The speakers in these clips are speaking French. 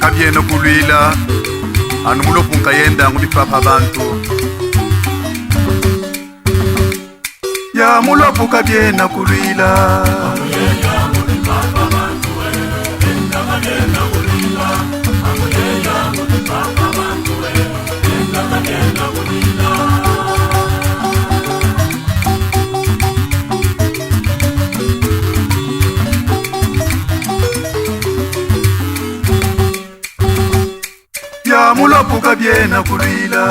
Kabyeno kulwila anu mulopunga yenda ngubipapa bantu ya mulopu kabyena kulwila mulopu kabyena kulwila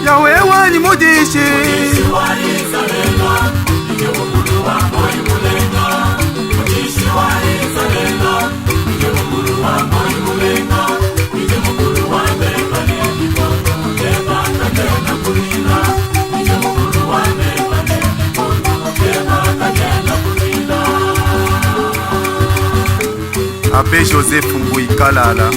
Yawe wani mudishi Abe Joseph Mbui Kalala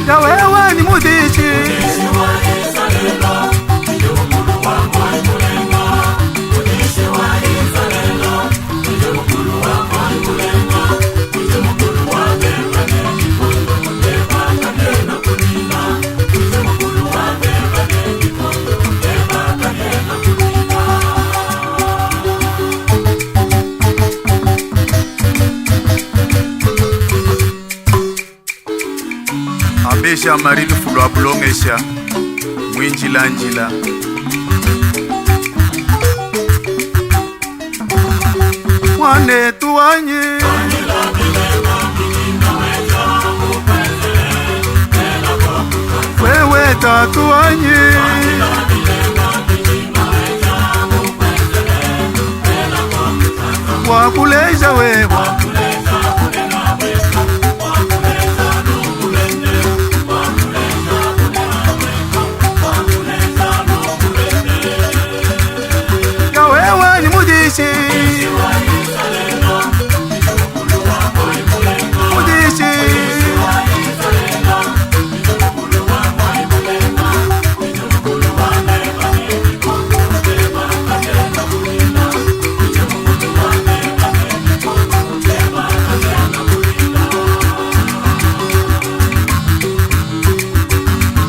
Yawe wani mudishi Abesha maridu fulwa bulongesha mwinjila njila mwane tuwanyi wewe tatuwanyi wakuleja wewe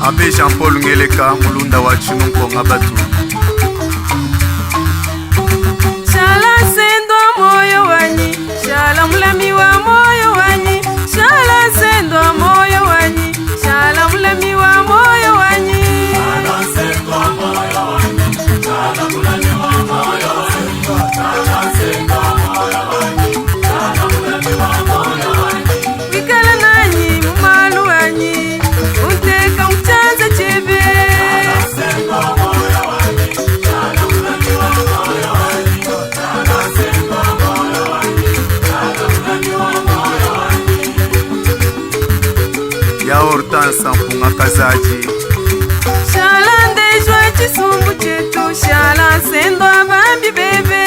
Abe Jean Paul Ngeleka mulunda wa Chinunkonga batu Shala sendo moyo wani Shala mulami wa moyo wani Shala sendo moyo wani Shala mulami wa moyo wani Shala sendo moyo wani Shala mulami wa moyo wani Shala sendo moyo wani Hortense Mpunga Kazaji. Shala ndejwa chisumbu chetu, shala sendwa bambi bebe.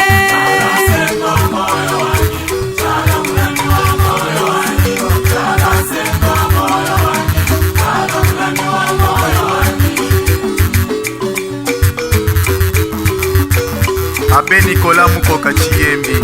Abe Nicolas Mukoka Chiyembi.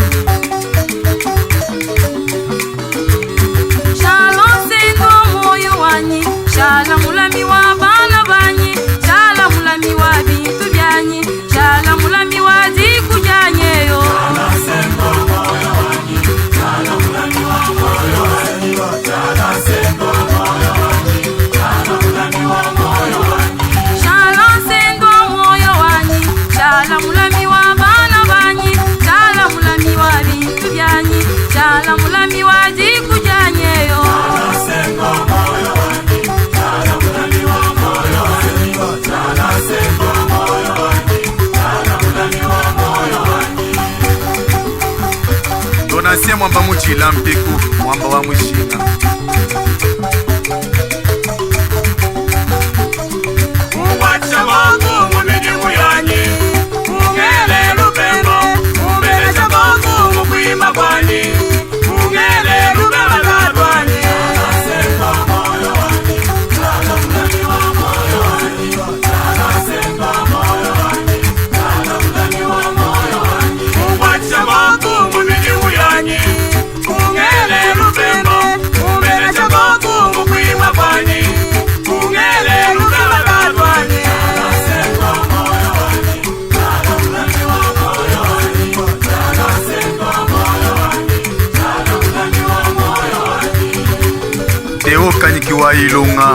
Shala sendwa moyo wanyi, shala mulami wa bana banyi, shala mulami wa bintu byanyi, shala mulami wa ziku janyeyo. Shala sendwa moyo wanyi, shala mulami wa moyo wanyi, shala sendwa moyo wanyi, shala mulami wa moyo wanyi. Shala sendwa moyo wanyi, shala mulami wa bana banyi, shala mulami wa bintu byanyi, shala mulami wa ziku janyeyo. Shala sendwa moyo wanyi, shala mulami wa moyo wanyi, shala sendwa moyo wanyi, shala mulami wa moyo wanyi. Donatien Mwamba Muchila Mpiku, Mwamba wa Mushina. Mwacha Mungu mumijimu yanyi, mungele lupembo, mubelesha Mungu mukwima kwani, mungele lupembo katwani. Shala sendwa moyo wanyi, shala mulami wa moyo wanyi, shala sendwa moyo wanyi, shala mulami wa moyo wanyi. Mwacha Mungu mumijimu yanyi, mungele lupembo, mubelesha Mungu mukwima kwani, mungele lupembo katwani. Shala sendwa moyo wanyi, shala mulami wa moyo wanyi, shala sendwa moyo wanyi, shala mulami wa moyo wanyi. Teo Kanyikiwa Ilunga,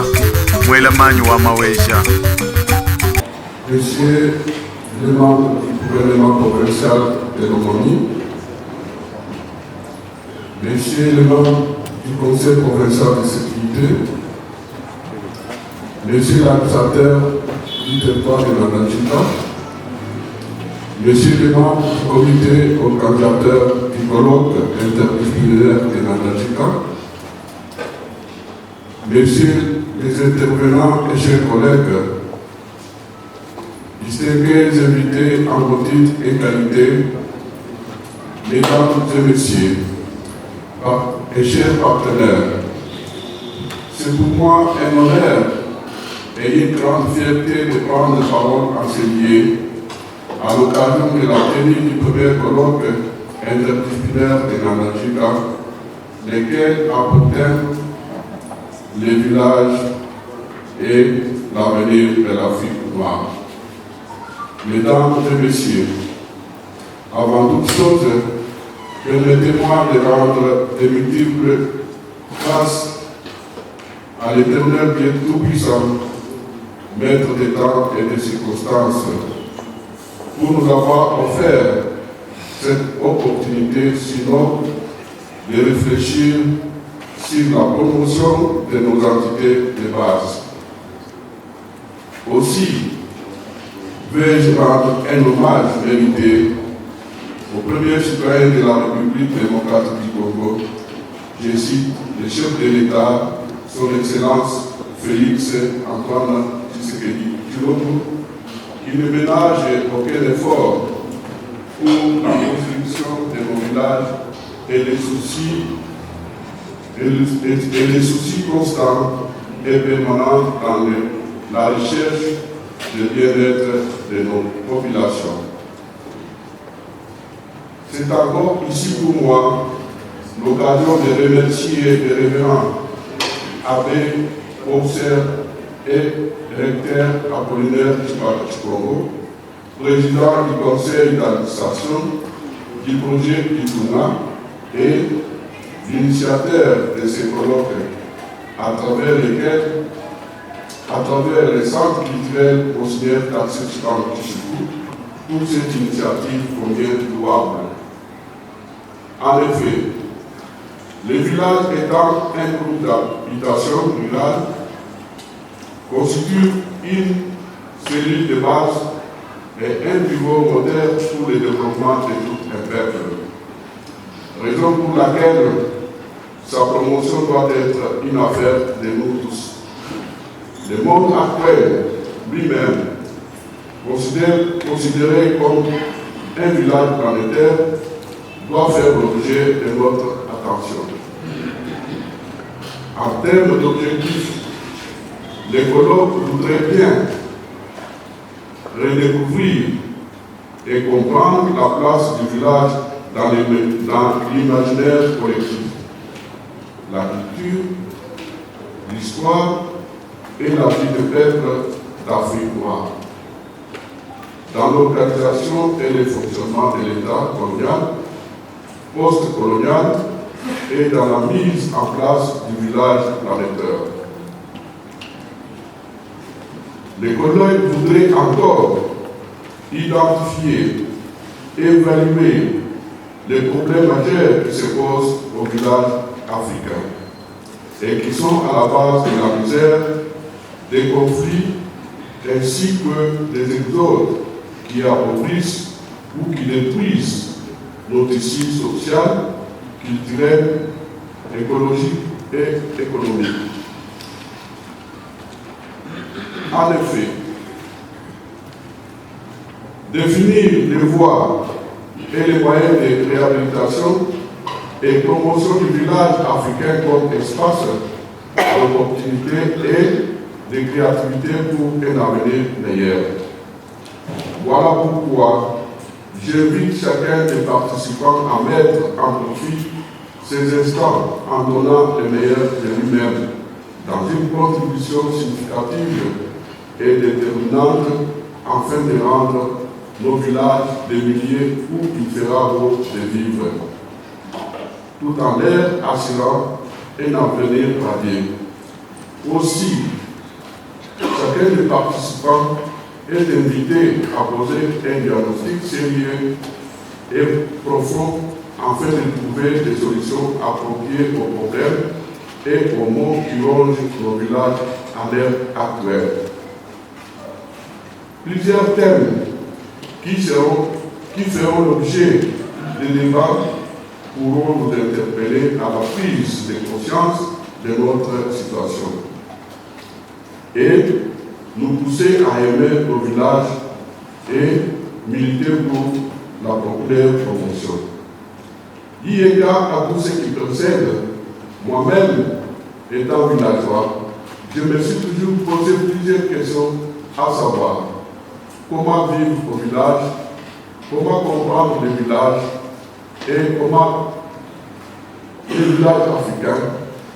Mwela Manyu wa Maweja. Monsieur le membre du gouvernement provincial de l'Omoni, Monsieur le membre du conseil provincial de sécurité, Monsieur l'administrateur du territoire de Nandjika, Monsieur le membre du comité organisateur du colloque interdisciplinaire de Nandjika, Messieurs les intervenants et chers collègues, distingués invités en vos titres et qualités, mesdames et messieurs, et chers partenaires, c'est pour moi un honneur et une grande fierté de prendre la parole en ce lieu à l'occasion de la tenue du premier colloque interdisciplinaire de Nandjika, lequel a pour thème les villages et l'avenir de l'Afrique noire. Mesdames et messieurs, avant toute chose, permettez-moi de rendre de multiples grâces à l'Éternel Dieu Tout-Puissant, Maître des temps et des circonstances, pour nous avoir offert cette opportunité si noble de réfléchir sur la promotion de nos entités de base. Aussi, vais-je rendre un hommage mérité au premier citoyen de la République démocratique du Congo, je cite le chef de l'État, son Excellence Félix Antoine Tshisekedi Tshilombo, qui ne ménage aucun effort pour la construction de nos villages et les soucis constants et permanents dans la recherche du bien-être de nos populations. C'est encore ici pour moi l'occasion de remercier le révérend Abbé Professeur et recteur Apollinaire Chikongo, président du conseil d'administration du projet Kituna et l'initiateur de ces colloques à travers les centres culturels considérés d'accession toute cette initiative combien louable. En effet, les villages étant un groupe d'habitation rurale constituent une cellule de base et un pivot moderne pour le développement de tout un peuple. Raison pour laquelle sa promotion doit être une affaire de nous tous. Le monde actuel lui-même, considéré comme un village planétaire, doit faire l'objet de notre attention. En termes d'objectifs, l'écologue voudrait bien redécouvrir et comprendre la place du village dans l'imaginaire collectif, la culture, l'histoire et la vie de peuple d'Afrique noire. Dans l'organisation et le fonctionnement de l'État colonial, post-colonial et dans la mise en place du village planétaire. L'écologue voudrait encore identifier, évaluer les problèmes majeurs qui se posent au village africain et qui sont à la base de la misère, des conflits ainsi que des exodes qui appauvrissent ou qui détruisent nos tissus social, culturel, écologique et économique. En effet, définir les voies et les moyens de réhabilitation et promotion du village africain comme espace d'opportunité et de créativité pour un avenir meilleur. Voilà pourquoi j'invite chacun des participants à mettre en profit ces instants en donnant le meilleur de lui-même dans une contribution significative et déterminante afin de rendre nos villages des milliers où il fera beau de vivre, tout en leur assurant un avenir radieux. Aussi, chacun des participants est invité à poser un diagnostic sérieux et profond afin de trouver des solutions appropriées aux problèmes et aux maux qui rongent nos villages à l'ère actuelle. Plusieurs thèmes qui feront l'objet de débats pourront nous interpeller à la prise de conscience de notre situation et nous pousser à aimer nos villages et militer pour la promotion. Eu égard à tout ce qui précède, moi-même étant villageois, je me suis toujours posé plusieurs questions, à savoir comment vivre au village, comment comprendre les villages et comment les villages africains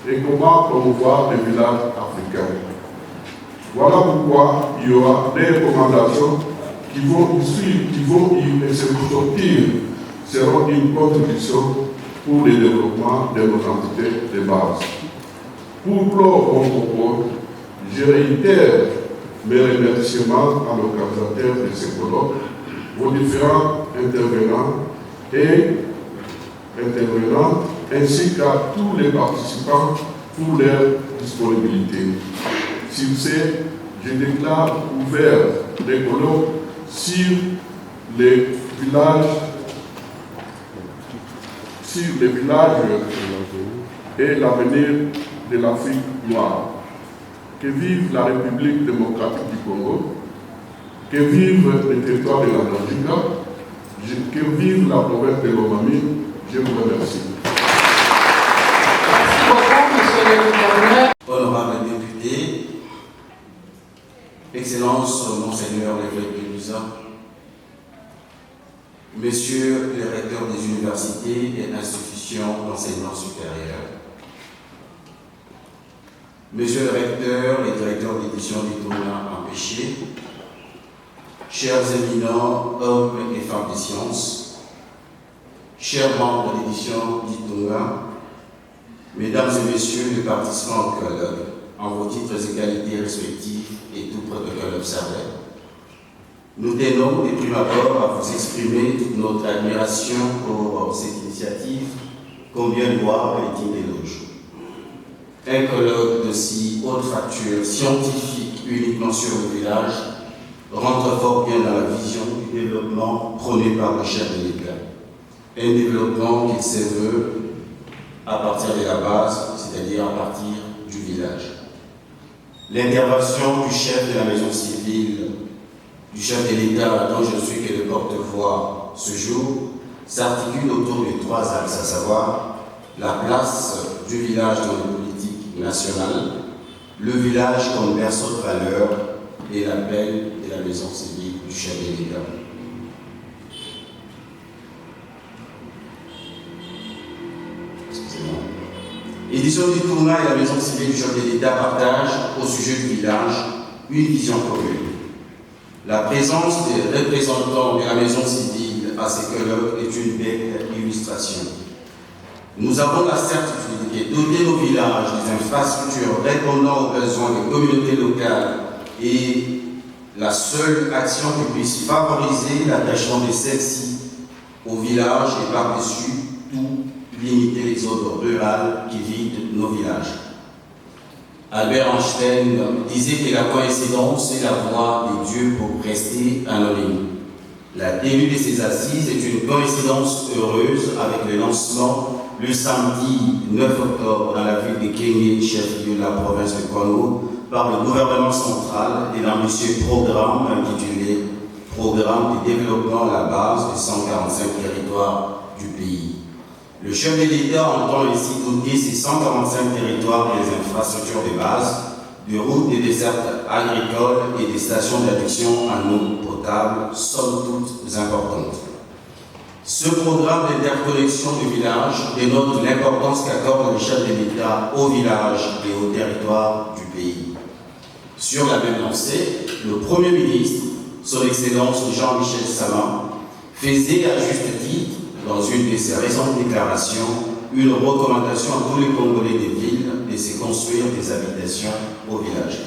et comment promouvoir les villages africains. Voilà pourquoi il y aura des recommandations qui vont y sortir, seront une contribution pour le développement de nos entités de base. Pour clore mon propos, je réitère mes remerciements à l'organisateur de ce colloque, aux différents intervenants ainsi qu'à tous les participants pour leur disponibilité. Sur ce, je déclare ouvert les colloques sur les villages et l'avenir de l'Afrique noire. Que vive la République démocratique du Congo, que vive le territoire de la Belgique, que vive la province de Lomami. Je vous remercie. Honorable député, Excellence Monseigneur l'évêque de Lusa, Messieurs les recteurs des universités et institutions d'enseignement supérieur, Monsieur le recteur et directeur d'édition du Tournant empêché, chers éminents hommes et femmes des sciences, chers membres de l'édition du Tournant, Mesdames et Messieurs les participants au colloque, en vos titres et qualités respectifs et tout protocole observé, nous tenons de prime abord à vous exprimer toute notre admiration pour cette initiative, combien louable et digne d'éloge. Un colloque de si haute facture scientifique uniquement sur le village rentre fort bien dans la vision du développement prôné par le chef de l'État. Un développement qui se veut à partir de la base, c'est-à-dire à partir du village. L'intervention du chef de la maison civile, du chef de l'État dont je suis que le porte-voix ce jour, s'articule autour de 3 axes, à savoir la place du village dans les politiques nationales, le village comme berceau de valeur et l'appel de la maison civile du chef de l'État. L'édition du tournoi et la maison civile du chef de l'État partagent au sujet du village une vision commune. La présence des représentants de la maison civile à ces colloques est une belle illustration. Nous avons la certitude que doter nos villages des infrastructures répondant aux besoins des communautés locales est la seule action qui puisse favoriser l'attachement de celles-ci au village et par-dessus tout limiter les zones rurales qui vident nos villages. Albert Einstein disait que la coïncidence est la voie des dieux pour rester anonyme. La tenue de ces assises est une coïncidence heureuse avec le lancement le samedi 9 octobre dans la ville de Kengé, chef-lieu de la province de Congo, par le gouvernement central et l'ambitieux programme intitulé « Programme de développement à la base des 145 territoires du pays ». Le chef de l'État entend ainsi doter ces 145 territoires des infrastructures de base, de routes, des dessertes agricoles et des stations d'adduction en eau potable, somme toute importantes. Ce programme d'interconnexion du village dénote l'importance qu'accorde le chef de l'État au village et au territoire du pays. Sur la même lancée, le Premier ministre, son Excellence Jean-Michel Sama, faisait à juste titre, dans une de ses récentes déclarations, une recommandation à tous les Congolais des villes de se construire des habitations au village.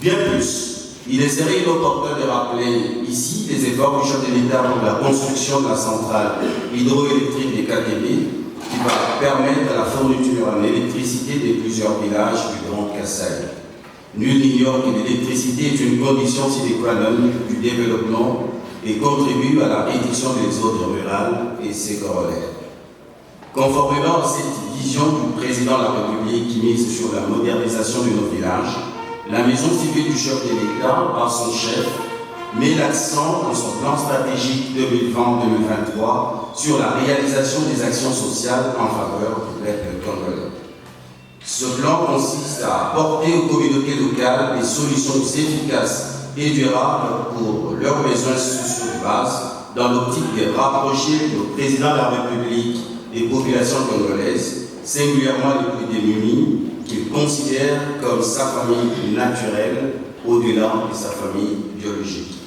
Bien plus, il serait inopportun de rappeler ici les efforts du chef de l'État pour la construction de la centrale hydroélectrique des KTB qui va permettre la fourniture en électricité de plusieurs villages du Grand Kassai. Nul n'ignore que l'électricité est une condition sine qua non du développement et contribue à la réduction des zones rurales et ses corollaires. Conformément à cette vision du président de la République qui mise sur la modernisation de nos villages, la maison civile du chef de l'État, par son chef, met l'accent dans son plan stratégique 2020-2023 sur la réalisation des actions sociales en faveur du peuple congolais. Ce plan consiste à apporter aux communautés locales des solutions efficaces et durables pour leurs besoins sociaux de base, dans l'optique de rapprocher le président de la République des populations congolaises, singulièrement les plus démunies, qu'il considère comme sa famille naturelle, au-delà de sa famille biologique.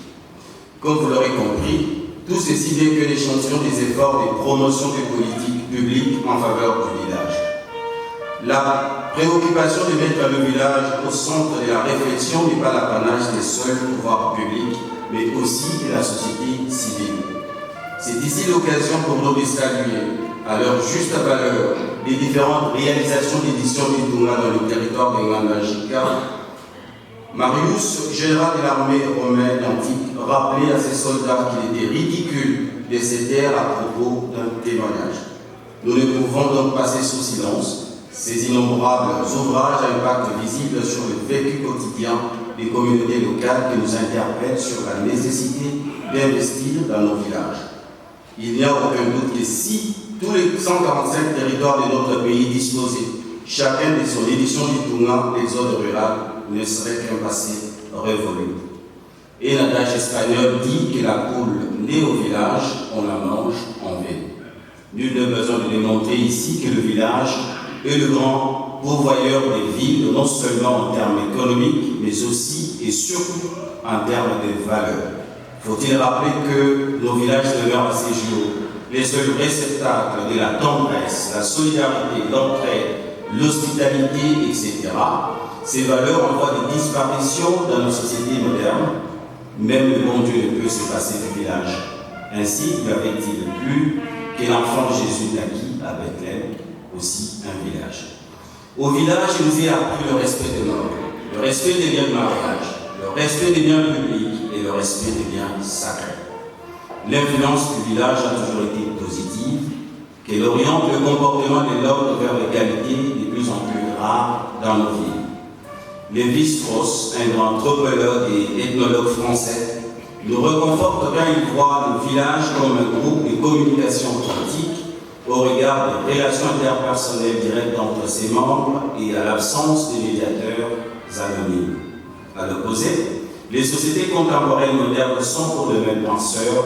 Comme vous l'aurez compris, tout ceci n'est que l'échantillon des efforts de promotion des politiques publiques en faveur du village. La préoccupation de mettre le village au centre de la réflexion n'est pas l'apanage des seuls pouvoirs publics, mais aussi de la société civile. C'est ici l'occasion pour nous de saluer, à leur juste valeur, les différentes réalisations d'édition du tournoi dans le territoire de Ngandajika. Marius, général de l'armée romaine antique, rappelait à ses soldats qu'il était ridicule de se taire à propos d'un témoignage. Nous ne pouvons donc passer sous silence ces innombrables ouvrages à impact visible sur le vécu quotidien des communautés locales qui nous interpellent sur la nécessité d'investir dans nos villages. Il n'y a aucun doute que si tous les 145 territoires de notre pays disposaient, chacun de son édition du tournant des zones rurales, ne serait qu'un passé révolu. Et l'adage espagnol dit que la poule née au village, on la mange en ville. Nul n'a besoin de démontrer ici que le village est le grand pourvoyeur des villes, non seulement en termes économiques, mais aussi et surtout en termes de valeurs. Faut-il rappeler que nos villages demeurent à ces jours les seuls réceptacles de la tendresse, la solidarité, l'entraide, l'hospitalité, etc. Ces valeurs en voie de disparition dans nos sociétés modernes. Même le bon Dieu ne peut se passer du village. Ainsi, lui avait-il plu que l'enfant Jésus naquit à Bethléem, aussi un village. Au village, il nous est appris le respect de l'homme, le respect des biens de mariage, le respect des biens publics et le respect des biens sacrés. L'influence du village a toujours été positive, qu'elle oriente le comportement de l'homme vers l'égalité de plus en plus rare dans nos villes. Lévi-Strauss, un grand anthropologue et ethnologue français, nous reconforte quand il voit le village comme un groupe de communication authentique au regard des relations interpersonnelles directes entre ses membres et à l'absence de médiateurs anonymes. À l'opposé, les sociétés contemporaines modernes sont pour le même penseur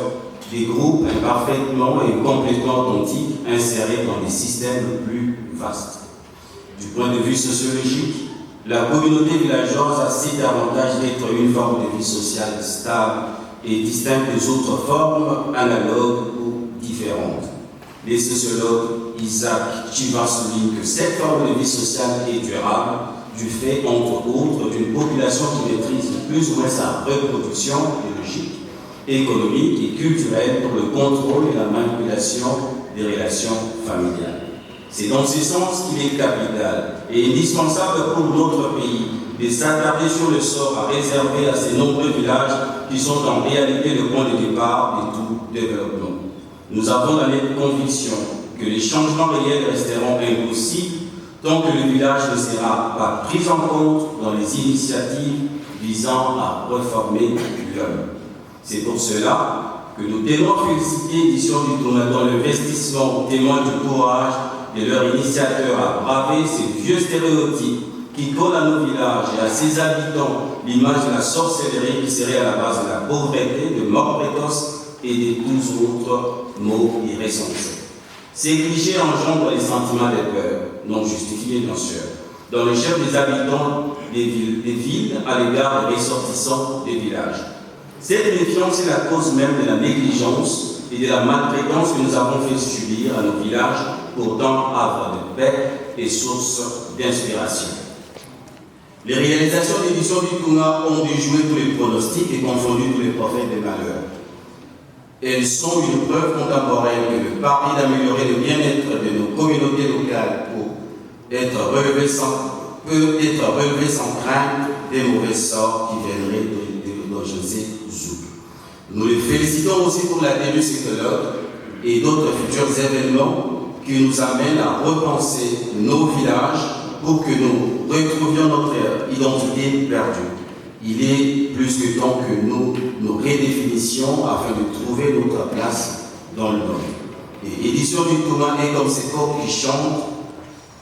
des groupes imparfaitement et complètement authentiques insérés dans des systèmes plus vastes. Du point de vue sociologique, la communauté villageoise a ces avantages d'être une forme de vie sociale stable et distincte des autres formes analogues ou différentes. Les sociologues Isaac Chiva soulignent que cette forme de vie sociale est durable du fait, entre autres, d'une population qui maîtrise plus ou moins sa reproduction biologique, économique et culturelle pour le contrôle et la manipulation des relations familiales. C'est dans ce sens qu'il est capital et indispensable pour notre pays de s'attarder sur le sort à réserver à ces nombreux villages qui sont en réalité le point de départ de tout développement. Nous avons la nette conviction que les changements réels resteront impossibles tant que le village ne sera pas pris en compte dans les initiatives visant à reformer l'homme. C'est pour cela que nous tenons à féliciter l'édition du tournoi dont l'investissement témoigne du courage de leurs initiateurs à braver ces vieux stéréotypes qui collent à nos villages et à ses habitants l'image de la sorcellerie qui serait à la base de la pauvreté, de mort précoce et de tous autres maux irresponsables. Ces clichés engendrent les sentiments de peur, non justifiés bien sûr, dans le chef des habitants des villes à l'égard des ressortissants des villages. Cette méfiance est la cause même de la négligence et de la maltraitance que nous avons fait subir à nos villages, pourtant havre de paix et source d'inspiration. Les réalisations d'édition du Touna ont déjoué tous les pronostics et confondu tous les prophètes des malheurs. Elles sont une preuve contemporaine que le pari d'améliorer le bien-être de nos communautés locales peut être relevé sans crainte des mauvais sorts qui viendraient de José Zouk. Nous les félicitons aussi pour la tenue cyclologue et d'autres futurs événements qui nous amènent à repenser nos villages pour que nous retrouvions notre identité perdue. Il est plus que temps que nous nous redéfinissions afin de trouver notre place dans le monde. Et l'édition du Touma est comme ces coqs qui chantent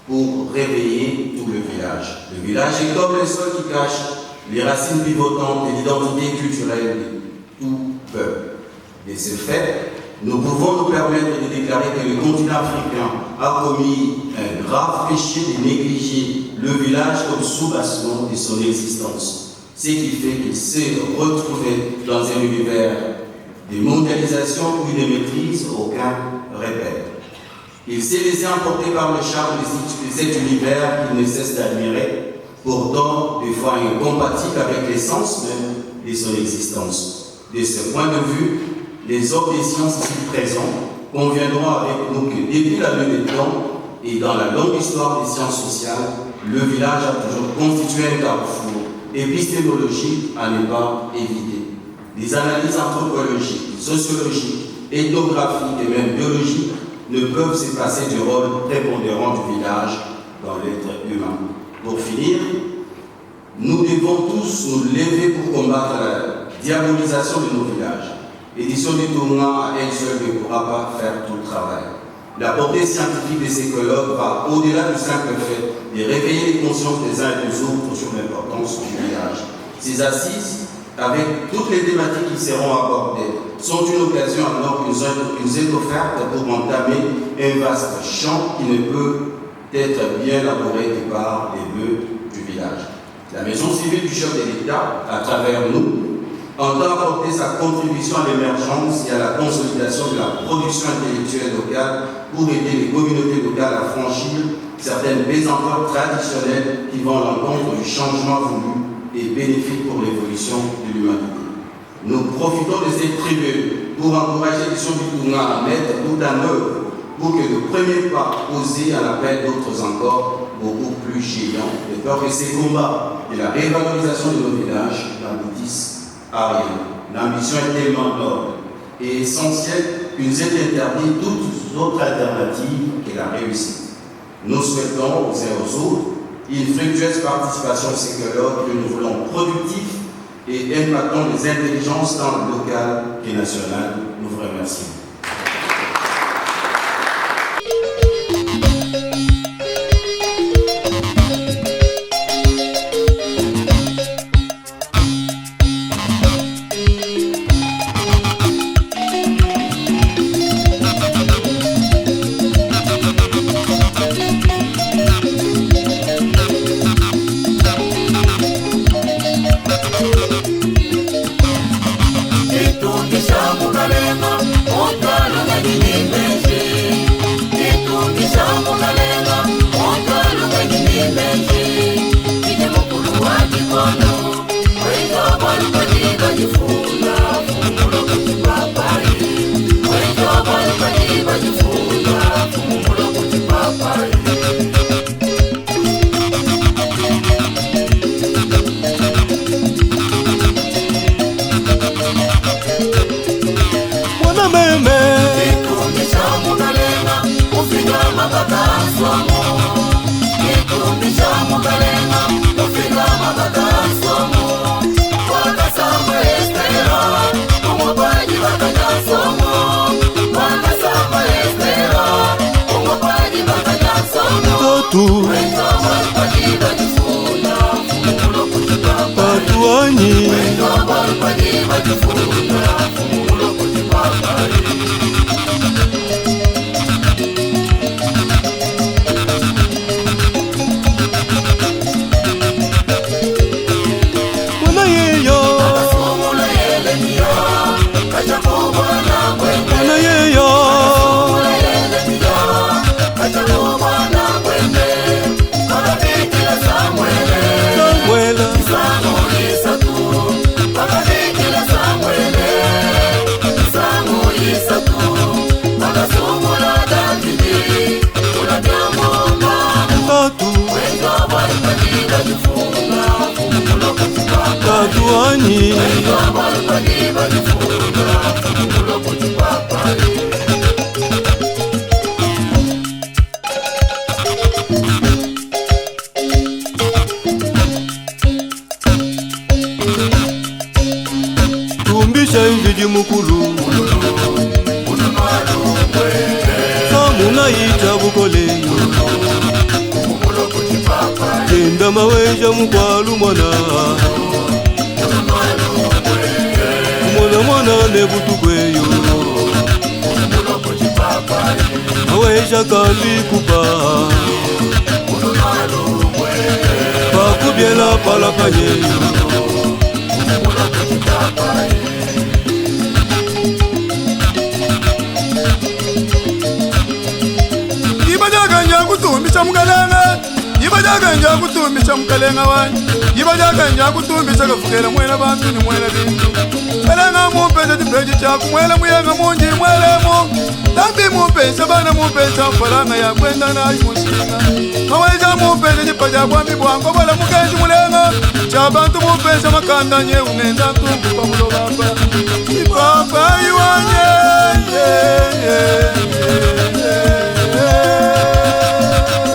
pour réveiller tout le village. Le village est comme le sol qui cache les racines pivotantes de l'identité culturelle de tout peuple. De ce fait, nous pouvons nous permettre de déclarer que le continent africain a commis un grave péché de négliger le village comme soubassement de son existence. Ce qui fait qu'il s'est retrouvé dans un univers de mondialisation où il ne maîtrise aucun repère. Il s'est laissé emporter par le charme de cet univers qu'il ne cesse d'admirer, pourtant des fois incompatible avec l'essence même de son existence. De ce point de vue, les hommes des sciences ici présents conviendront avec nous que depuis la nuit des temps et dans la longue histoire des sciences sociales, le village a toujours constitué un carrefour épistémologique à ne pas éviter. Les analyses anthropologiques, sociologiques, ethnographiques et même biologiques ne peuvent se passer du rôle prépondérant du village dans l'être humain. Pour finir, nous devons tous nous lever pour combattre la diabolisation de nos villages. L'édition du tournoi à elle seule ne pourra pas faire tout le travail. La portée scientifique des écologues va au-delà du simple fait de réveiller les consciences des uns et des autres sur l'importance du village. Ces assises, avec toutes les thématiques qui seront abordées, sont une occasion alors qui nous est offerte pour entamer un vaste champ qui ne peut être bien élaboré que par les vœux du village. La maison civile du chef de l'État, à travers nous, entend apporter sa contribution à l'émergence et à la consolidation de la production intellectuelle locale pour aider les communautés locales à franchir certaines pesanteurs traditionnelles qui vont à l'encontre du changement voulu et bénéfique pour l'évolution de l'humanité. Nous profitons de cette tribune pour encourager l'édition du tournoi à mettre tout en œuvre pour que le premier pas posé à l'appel d'autres encore beaucoup plus géants, de peur que ces combats et la révalorisation de nos villages n'aboutissent à rien. L'ambition est tellement noble et essentielle qu'il nous est interdit toute autre alternative que la réussite. Nous souhaitons aux uns aux autres une fructueuse participation psychologue que nous voulons productif et impactant les intelligences tant locales et nationales. Nous vous remercions.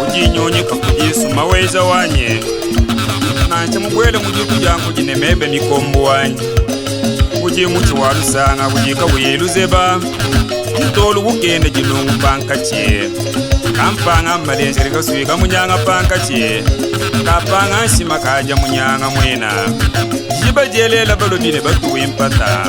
Ujinyonyeka kujisu maweza wanye nancha mubwele mujiku jangu jinemebe mikombo wanye uji muchi walusanga ujika wiyeluzeba jitolu wukende jinungu panka chie kampanga malenje rika suika munyanga panka chie kapanga shima kaja munyanga mwena jiba jelela balobine batuwe mpata